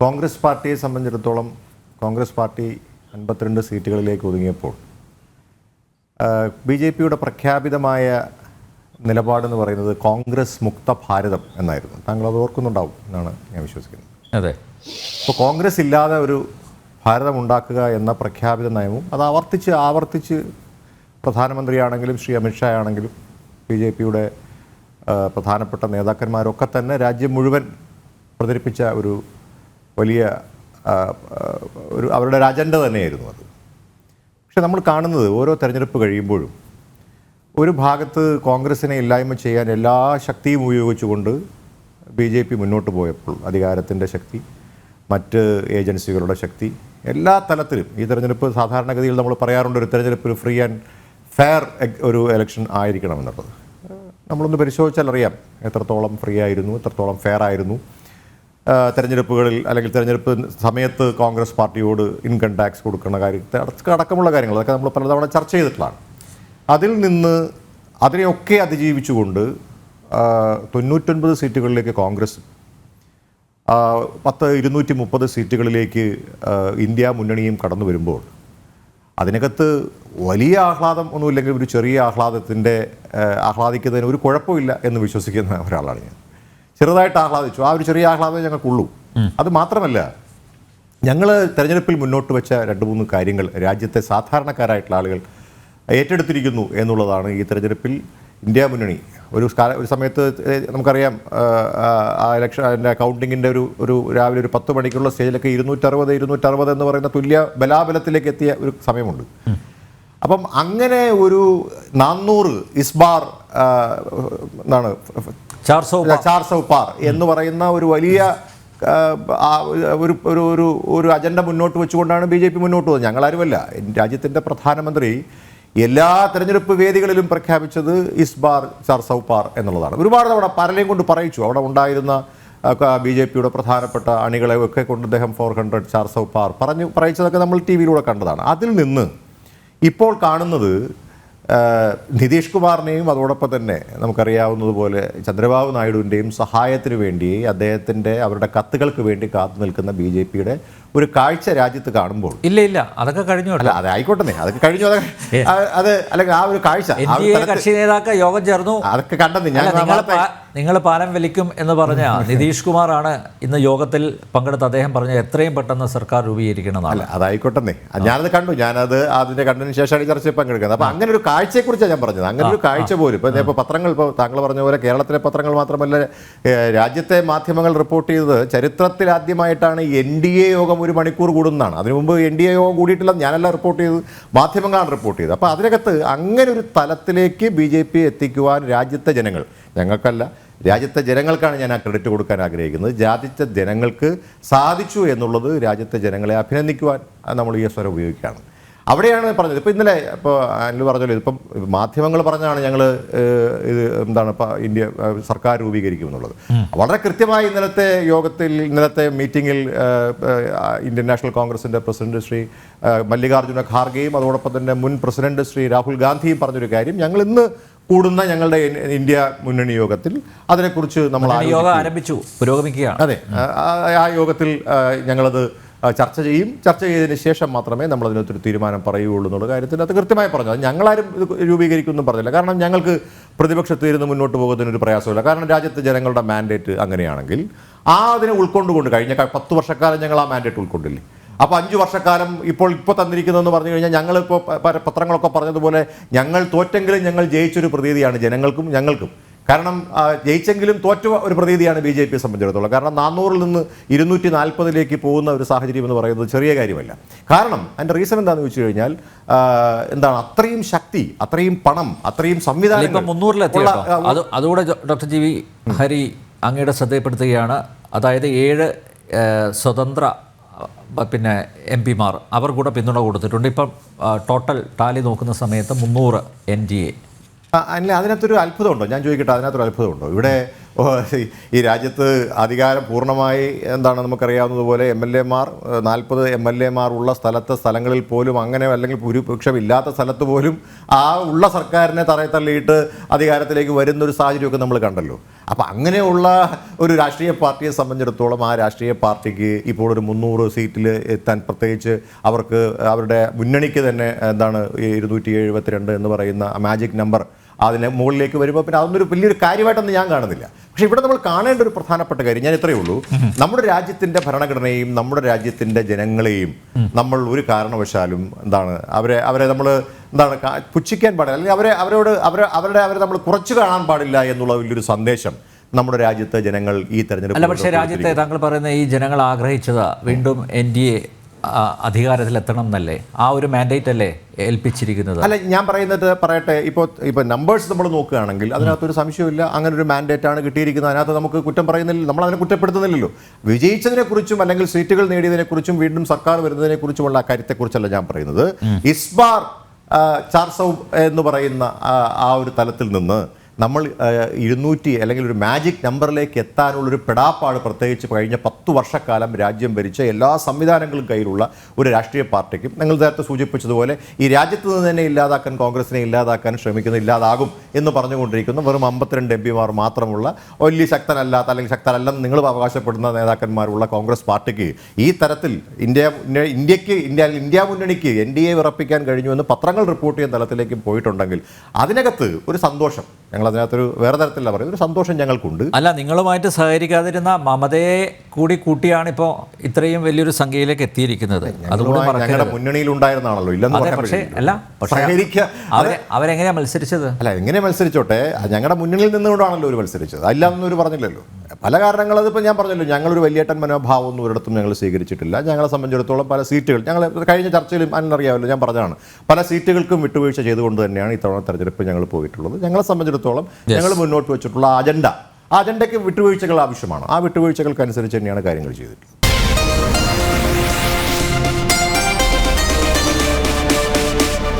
കോൺഗ്രസ് പാർട്ടിയെ സംബന്ധിച്ചിടത്തോളം Congress party 52 സീറ്റുകളിലേക്ക് ഒതുങ്ങിയപ്പോൾ B J പിയുടെ പ്രഖ്യാപിതമായ നിലപാടെന്ന് പറയുന്നത് കോൺഗ്രസ് മുക്ത ഭാരതം എന്നായിരുന്നു. താങ്കൾ അത് ഓർക്കുന്നുണ്ടാവും എന്നാണ് ഞാൻ വിശ്വസിക്കുന്നത്. അതെ. അപ്പോൾ കോൺഗ്രസ് ഇല്ലാതെ ഒരു ഭാരതം ഉണ്ടാക്കുക എന്ന പ്രഖ്യാപിത നയവും അത് ആവർത്തിച്ച് പ്രധാനമന്ത്രിയാണെങ്കിലും ശ്രീ അമിത്ഷാ ആണെങ്കിലും ബി ജെ പിയുടെ പ്രധാനപ്പെട്ട നേതാക്കന്മാരൊക്കെ തന്നെ രാജ്യം മുഴുവൻ പ്രചരിപ്പിച്ച ഒരു വലിയ അവരുടെ ഒരു അജണ്ട തന്നെയായിരുന്നു അത്. പക്ഷെ നമ്മൾ കാണുന്നത് ഓരോ തെരഞ്ഞെടുപ്പ് കഴിയുമ്പോഴും ഒരു ഭാഗത്ത് കോൺഗ്രസിനെ ഇല്ലായ്മ ചെയ്യാൻ എല്ലാ ശക്തിയും ഉപയോഗിച്ചുകൊണ്ട് ബി ജെ പി മുന്നോട്ട് പോയപ്പോൾ അധികാരത്തിൻ്റെ ശക്തി, മറ്റ് ഏജൻസികളുടെ ശക്തി, എല്ലാ തലത്തിലും ഈ തെരഞ്ഞെടുപ്പ് സാധാരണഗതിയിൽ നമ്മൾ പറയാറുണ്ട് ഒരു തെരഞ്ഞെടുപ്പ് ഫ്രീ ആൻഡ് ഫെയർ ഒരു ഇലക്ഷൻ ആയിരിക്കണമെന്നുള്ളത്. നമ്മളൊന്ന് പരിശോധിച്ചാൽ അറിയാം എത്രത്തോളം ഫ്രീ ആയിരുന്നു, എത്രത്തോളം ഫെയർ ആയിരുന്നു. തെരഞ്ഞെടുപ്പുകളിൽ അല്ലെങ്കിൽ തെരഞ്ഞെടുപ്പ് സമയത്ത് കോൺഗ്രസ് പാർട്ടിയോട് ഇൻകം ടാക്സ് കൊടുക്കുന്ന കാര്യത്തെ അടക്കമുള്ള കാര്യങ്ങൾ അതൊക്കെ നമ്മൾ പലതവണ ചർച്ച ചെയ്തിട്ടുള്ളതാണ്. അതിൽ നിന്ന് അതിനെയൊക്കെ അതിജീവിച്ചുകൊണ്ട് 99 സീറ്റുകളിലേക്ക് കോൺഗ്രസ് 230 സീറ്റുകളിലേക്ക് ഇന്ത്യ മുന്നണിയും കടന്നു വരുമ്പോൾ അതിനകത്ത് വലിയ ആഹ്ലാദം ഒന്നുമില്ലെങ്കിൽ ഒരു ചെറിയ ആഹ്ലാദിക്കുന്നതിന് ഒരു കുഴപ്പമില്ല എന്ന് വിശ്വസിക്കുന്ന ഒരാളാണ് ഞാൻ. ചെറുതായിട്ട് ആഹ്ലാദിച്ചു, ആ ഒരു ചെറിയ ആഹ്ലാദമേ ഞങ്ങൾക്കുള്ളൂ. അത് മാത്രമല്ല, ഞങ്ങൾ തെരഞ്ഞെടുപ്പിൽ മുന്നോട്ട് വെച്ച 2-3 കാര്യങ്ങൾ രാജ്യത്തെ സാധാരണക്കാരായിട്ടുള്ള ആളുകൾ ഏറ്റെടുത്തിരിക്കുന്നു എന്നുള്ളതാണ് ഈ തെരഞ്ഞെടുപ്പിൽ ഇന്ത്യ മുന്നണി ഒരു സമയത്ത് നമുക്കറിയാം. ആ ഇലക്ഷൻ്റെ കൗണ്ടിങ്ങിൻ്റെ ഒരു രാവിലെ ഒരു 10 മണിക്കുള്ള സ്റ്റേജിലൊക്കെ 260 എന്ന് പറയുന്ന തുല്യ ബലാബലത്തിലേക്ക് എത്തിയ ഒരു സമയമുണ്ട്. അപ്പം അങ്ങനെ ഒരു 400 ഇസ്ബാർ എന്താണ് 400 പാർ എന്ന് പറയുന്ന ഒരു വലിയ ഒരു അജണ്ട മുന്നോട്ട് വെച്ചുകൊണ്ടാണ് ബി ജെ പി മുന്നോട്ട് പോകുന്നത്. ഞങ്ങളാരുമല്ല, രാജ്യത്തിൻ്റെ പ്രധാനമന്ത്രി എല്ലാ തെരഞ്ഞെടുപ്പ് വേദികളിലും പ്രഖ്യാപിച്ചത് ഇസ്ബാർ 400 പാർ എന്നുള്ളതാണ്. ഒരുപാട് തവണ പലരെയും കൊണ്ട് പറയിച്ചു. അവിടെ ഉണ്ടായിരുന്ന ബി ജെ പിയുടെ പ്രധാനപ്പെട്ട അണികളെ ഒക്കെ കൊണ്ട് അദ്ദേഹം 400 400 പാർ പറയിച്ചതൊക്കെ നമ്മൾ ടി വിയിലൂടെ കണ്ടതാണ്. അതിൽ നിന്ന് ഇപ്പോൾ കാണുന്നത് നിതീഷ് കുമാറിനെയും അതോടൊപ്പം തന്നെ നമുക്കറിയാവുന്നതുപോലെ ചന്ദ്രബാബു നായിഡുവിൻ്റെയും സഹായത്തിന് വേണ്ടി അവരുടെ കത്തുകൾക്ക് വേണ്ടി കാത്തു നിൽക്കുന്ന ബി ജെ പിയുടെ ഒരു കാഴ്ച രാജ്യത്ത് കാണുമ്പോൾ ഇല്ല അതൊക്കെ കഴിഞ്ഞു. അല്ല, അത് ആയിക്കോട്ടെ, അതൊക്കെ കഴിഞ്ഞു. അത് അല്ലെങ്കിൽ ആ ഒരു കാഴ്ച കക്ഷി നേതാക്കൾ യോഗം ചേർന്നു, അതൊക്കെ കണ്ടെന്ന് നിങ്ങൾ പാലം വലിക്കും എന്ന് പറഞ്ഞ നിതീഷ് കുമാറാണ് ഇന്ന് യോഗത്തിൽ പങ്കെടുത്ത് അദ്ദേഹം പറഞ്ഞ എത്രയും പെട്ടെന്ന് സർക്കാർ രൂപീകരിക്കണം. അല്ല, അതായിക്കോട്ടെ, ഞാനത് കണ്ടു. അതിന്റെ കണ്ടതിന് ശേഷമാണ് ഈ ചർച്ചയിൽ പങ്കെടുക്കുന്നത്. അപ്പം അങ്ങനെ ഒരു കാഴ്ചയെക്കുറിച്ചാണ് ഞാൻ പറഞ്ഞത്. അങ്ങനെ ഒരു കാഴ്ച പോലും ഇപ്പോൾ പത്രങ്ങൾ, ഇപ്പോൾ താങ്കൾ പറഞ്ഞ പോലെ കേരളത്തിലെ പത്രങ്ങൾ മാത്രമല്ല രാജ്യത്തെ മാധ്യമങ്ങൾ റിപ്പോർട്ട് ചെയ്തത് ചരിത്രത്തിൽ ആദ്യമായിട്ടാണ് NDA യോഗം 1 മണിക്കൂർ കൂടുന്നതാണ്. അതിനു മുമ്പ് NDA യോഗം കൂടിയിട്ടില്ല, ഞാനല്ല റിപ്പോർട്ട് ചെയ്തത്, മാധ്യമങ്ങളാണ് റിപ്പോർട്ട് ചെയ്തത്. അപ്പോൾ അതിനകത്ത് അങ്ങനെ ഒരു തലത്തിലേക്ക് BJP എത്തിക്കുവാൻ രാജ്യത്തെ ജനങ്ങൾ, ഞങ്ങൾക്കല്ല രാജ്യത്തെ ജനങ്ങൾക്കാണ് ഞാൻ ആ ക്രെഡിറ്റ് കൊടുക്കാൻ ആഗ്രഹിക്കുന്നത്. രാജ്യത്തെ ജനങ്ങൾക്ക് സാധിച്ചു എന്നുള്ളത് രാജ്യത്തെ ജനങ്ങളെ അഭിനന്ദിക്കുവാൻ നമ്മൾ ഈ സ്വരം ഉപയോഗിക്കുകയാണ്. അവിടെയാണ് പറഞ്ഞത്. ഇപ്പോൾ ഇന്നലെ അനിൽ പറഞ്ഞല്ലോ, ഇതിപ്പം മാധ്യമങ്ങൾ പറഞ്ഞാണ് ഞങ്ങൾ എന്താണ് ഇന്ത്യ സർക്കാർ രൂപീകരിക്കും എന്നുള്ളത്. വളരെ കൃത്യമായി ഇന്നലത്തെ മീറ്റിങ്ങിൽ ഇന്ത്യൻ നാഷണൽ കോൺഗ്രസിൻ്റെ പ്രസിഡന്റ് ശ്രീ മല്ലികാർജ്ജുന ഖാർഗെയും അതോടൊപ്പം തന്നെ മുൻ പ്രസിഡന്റ് ശ്രീ രാഹുൽ ഗാന്ധിയും പറഞ്ഞൊരു കാര്യം, ഞങ്ങൾ ഇന്ന് കൂടുന്ന ഞങ്ങളുടെ ഇന്ത്യ മുന്നണി യോഗത്തിൽ അതിനെക്കുറിച്ച് നമ്മൾ ആരംഭിച്ചു, പുരോഗമിക്കുകയാണ്. അതെ, ആ യോഗത്തിൽ ഞങ്ങളത് ചർച്ച ചെയ്തതിന് ശേഷം മാത്രമേ നമ്മൾ അതിനകത്തൊരു തീരുമാനം പറയുകയുള്ളൂ എന്നുള്ള കാര്യത്തിൽ അത് കൃത്യമായി പറഞ്ഞു. അത് ഞങ്ങളാരും ഇത് രൂപീകരിക്കുമെന്നും പറഞ്ഞില്ല. കാരണം ഞങ്ങൾക്ക് പ്രതിപക്ഷത്ത് ഇരുന്ന് മുന്നോട്ട് പോകുന്നതിനൊരു പ്രയാസമില്ല. കാരണം രാജ്യത്തെ ജനങ്ങളുടെ മാൻഡേറ്റ് അങ്ങനെയാണെങ്കിൽ അതിനെ ഉൾക്കൊണ്ടുകൊണ്ട് കഴിഞ്ഞ 10 വർഷക്കാലം ഞങ്ങൾ ആ മാൻഡേറ്റ് ഉൾക്കൊണ്ടില്ലേ. അപ്പോൾ 5 വർഷക്കാലം ഇപ്പോൾ തന്നിരിക്കുന്നതെന്ന് പറഞ്ഞു കഴിഞ്ഞാൽ ഞങ്ങളിപ്പോൾ പത്രങ്ങളൊക്കെ പറഞ്ഞതുപോലെ ഞങ്ങൾ തോറ്റെങ്കിലും ഞങ്ങൾ ജയിച്ചൊരു പ്രതീതിയാണ് ജനങ്ങൾക്കും ഞങ്ങൾക്കും. കാരണം ജയിച്ചെങ്കിലും തോറ്റ ഒരു പ്രതീതിയാണ് BJP സംബന്ധിച്ചിടത്തോളം. കാരണം 400-ൽ നിന്ന് 240-ലേക്ക് പോകുന്ന ഒരു സാഹചര്യം എന്ന് പറയുന്നത് ചെറിയ കാര്യമല്ല. കാരണം അതിൻ്റെ റീസൺ എന്താണെന്ന് വെച്ച് കഴിഞ്ഞാൽ എന്താണ് അത്രയും ശക്തി, അത്രയും പണം, അത്രയും സംവിധാനം 300-ലെത്തി. അതുകൂടെ ഡോക്ടർ GV ഹരി അങ്ങയുടെ ശ്രദ്ധയപ്പെടുത്തുകയാണ്. അതായത് 7 സ്വതന്ത്ര MP-മാർ അവർ കൂടെ പിന്തുണ കൊടുത്തിട്ടുണ്ട്. ഇപ്പം ടോട്ടൽ ടാലി നോക്കുന്ന സമയത്ത് 300 NDA. അല്ല, അതിനകത്തൊരു അത്ഭുതമുണ്ടോ? ഞാൻ ചോദിക്കട്ടെ, അതിനകത്തൊരു അത്ഭുതമുണ്ടോ? ഇവിടെ ഈ രാജ്യത്ത് അധികാരം പൂർണ്ണമായി എന്താണ് നമുക്കറിയാവുന്നതുപോലെ MLA-മാർ 40 MLA-മാർ ഉള്ള സ്ഥലങ്ങളിൽ പോലും അങ്ങനെ അല്ലെങ്കിൽ ഭൂരിപക്ഷം ഇല്ലാത്ത സ്ഥലത്ത് പോലും ആ ഉള്ള സർക്കാരിനെ തള്ളിയിട്ട് അധികാരത്തിലേക്ക് വരുന്നൊരു സാഹചര്യമൊക്കെ നമ്മൾ കണ്ടല്ലോ. അപ്പം അങ്ങനെയുള്ള ഒരു രാഷ്ട്രീയ പാർട്ടിയെ സംബന്ധിച്ചിടത്തോളം ആ രാഷ്ട്രീയ പാർട്ടിക്ക് ഇപ്പോൾ ഒരു 300 സീറ്റിൽ എത്താൻ, പ്രത്യേകിച്ച് അവർക്ക് അവരുടെ മുന്നണിക്ക് തന്നെ എന്താണ് 272 എന്ന് പറയുന്ന മാജിക് നമ്പർ അതിന് മുകളിലേക്ക് വരുമ്പോൾ പിന്നെ അതൊന്നൊരു വലിയൊരു കാര്യമായിട്ടൊന്നും ഞാൻ കാണുന്നില്ല. പക്ഷേ ഇവിടെ നമ്മൾ കാണേണ്ട ഒരു പ്രധാനപ്പെട്ട കാര്യം ഞാൻ ഇത്രയേ ഉള്ളൂ, നമ്മുടെ രാജ്യത്തിൻ്റെ ഭരണഘടനയെ നമ്മുടെ രാജ്യത്തിൻ്റെ ജനങ്ങളെയും നമ്മൾ ഒരു കാരണവശാലും എന്താണ് അവരെ നമ്മൾ എന്താണ് പുച്ഛിക്കാൻ പാടില്ല, അല്ലെങ്കിൽ അവരെ നമ്മൾ കുറച്ച് കാണാൻ പാടില്ല എന്നുള്ള വലിയൊരു സന്ദേശം നമ്മുടെ രാജ്യത്തെ ജനങ്ങൾ ഈ തെരഞ്ഞെടുപ്പ്. അല്ല, പക്ഷേ രാജ്യത്തെ താങ്കൾ പറയുന്ന ഈ ജനങ്ങൾ ആഗ്രഹിച്ചത് വീണ്ടും NDA അധികാരത്തിലെത്തണം എന്നല്ലേ? ആ ഒരു മാൻഡേറ്റ് അല്ലേ ഏൽപ്പിച്ചിരിക്കുന്നത്? അല്ല, ഞാൻ പറയട്ടെ, ഇപ്പോൾ നമ്പേഴ്സ് നമ്മൾ നോക്കുകയാണെങ്കിൽ അതിനകത്തൊരു സംശയമില്ല, അങ്ങനെ ഒരു മാൻഡേറ്റ് ആണ് കിട്ടിയിരിക്കുന്നത്. അതിനകത്ത് നമുക്ക് കുറ്റം പറയുന്നില്ല, നമ്മൾ അതിനെ കുറ്റപ്പെടുത്തുന്നില്ലല്ലോ. വിജയിച്ചതിനെക്കുറിച്ചും അല്ലെങ്കിൽ സീറ്റുകൾ നേടിയതിനെക്കുറിച്ചും വീണ്ടും സർക്കാർ വരുന്നതിനെക്കുറിച്ചുമുള്ള കാര്യത്തെക്കുറിച്ചല്ല ഞാൻ പറയുന്നത്. ഇസ്ബാർ 400 എന്ന് പറയുന്ന ആ ഒരു തലത്തിൽ നിന്ന് നമ്മൾ 200 അല്ലെങ്കിൽ ഒരു മാജിക് നമ്പറിലേക്ക് എത്താനുള്ളൊരു പെടാപ്പാട്, പ്രത്യേകിച്ച് കഴിഞ്ഞ 10 വർഷക്കാലം രാജ്യം ഭരിച്ച എല്ലാ സംവിധാനങ്ങളും കയ്യിലുള്ള ഒരു രാഷ്ട്രീയ പാർട്ടിക്കും, നിങ്ങൾ നേരത്തെ സൂചിപ്പിച്ചതുപോലെ ഈ രാജ്യത്ത് നിന്ന് തന്നെ ഇല്ലാതാക്കാൻ, കോൺഗ്രസിനെ ഇല്ലാതാക്കാൻ ശ്രമിക്കുന്ന, ഇല്ലാതാകും എന്ന് പറഞ്ഞുകൊണ്ടിരിക്കുന്ന വെറും 52 MP-മാർ മാത്രമുള്ള വലിയ ശക്തനല്ലാത്ത അല്ലെങ്കിൽ ശക്തനല്ലെന്ന് നിങ്ങൾ അവകാശപ്പെടുന്ന നേതാക്കന്മാരുള്ള കോൺഗ്രസ് പാർട്ടിക്ക് ഈ തരത്തിൽ ഇന്ത്യ മുന്നണിക്ക് NDA വിറപ്പിക്കാൻ കഴിഞ്ഞുവെന്ന് പത്രങ്ങൾ റിപ്പോർട്ട് ചെയ്യുന്ന തലത്തിലേക്ക് പോയിട്ടുണ്ടെങ്കിൽ അതിനകത്ത് ഒരു സന്തോഷം, അതിനകത്തൊരു വേറെ തരത്തിലുള്ള പറയുന്നത്, ഒരു സന്തോഷം ഞങ്ങൾക്കുണ്ട്. അല്ല, നിങ്ങളുമായിട്ട് സഹകരിക്കാതിരുന്ന മമതയെ കൂടി കൂട്ടിയാണ് ഇപ്പോൾ ഇത്രയും വലിയൊരു സംഖ്യയിലേക്ക് എത്തിയിരിക്കുന്നത്. അതുകൊണ്ട് ഞങ്ങളുടെ മുന്നണിയിൽ ഉണ്ടായിരുന്നാണല്ലോ, ഇല്ലെന്ന് അവരെങ്ങനെയാ മത്സരിച്ചത്? അല്ല, എങ്ങനെ മത്സരിച്ചോട്ടെ, ഞങ്ങളുടെ മുന്നണിയിൽ നിന്നുകൊണ്ടാണല്ലോ ഒരു മത്സരിച്ചത്, അല്ലാന്നൊന്നും ഒരു പറഞ്ഞില്ലല്ലോ. പല കാരണങ്ങൾ, അതിപ്പോൾ ഞാൻ പറഞ്ഞല്ലോ, ഞങ്ങളൊരു വലിയേട്ടൻ മനോഭാവം ഒന്നും ഒരിടത്തും ഞങ്ങൾ സ്വീകരിച്ചിട്ടില്ല. ഞങ്ങളെ സംബന്ധിച്ചിടത്തോളം പല സീറ്റുകൾ ഞങ്ങൾ കഴിഞ്ഞ ചർച്ചയിലും അതിനറിയാമല്ലോ, ഞാൻ പറഞ്ഞതാണ്, പല സീറ്റുകൾക്കും വിട്ടുവീഴ്ച ചെയ്തുകൊണ്ട് തന്നെയാണ് ഇത്തവണ തെരഞ്ഞെടുപ്പ് ഞങ്ങൾ പോയിട്ടുള്ളത്. ഞങ്ങളെ സംബന്ധിച്ചിടത്തോളം ഞങ്ങൾ മുന്നോട്ട് വെച്ചിട്ടുള്ള അജണ്ടയ്ക്ക് വിട്ടുവീഴ്ചകൾ ആവശ്യമാണ്. ആ വിട്ടുവീഴ്ചകൾക്കനുസരിച്ച് തന്നെയാണ് കാര്യങ്ങൾ ചെയ്തിട്ടുള്ളത്.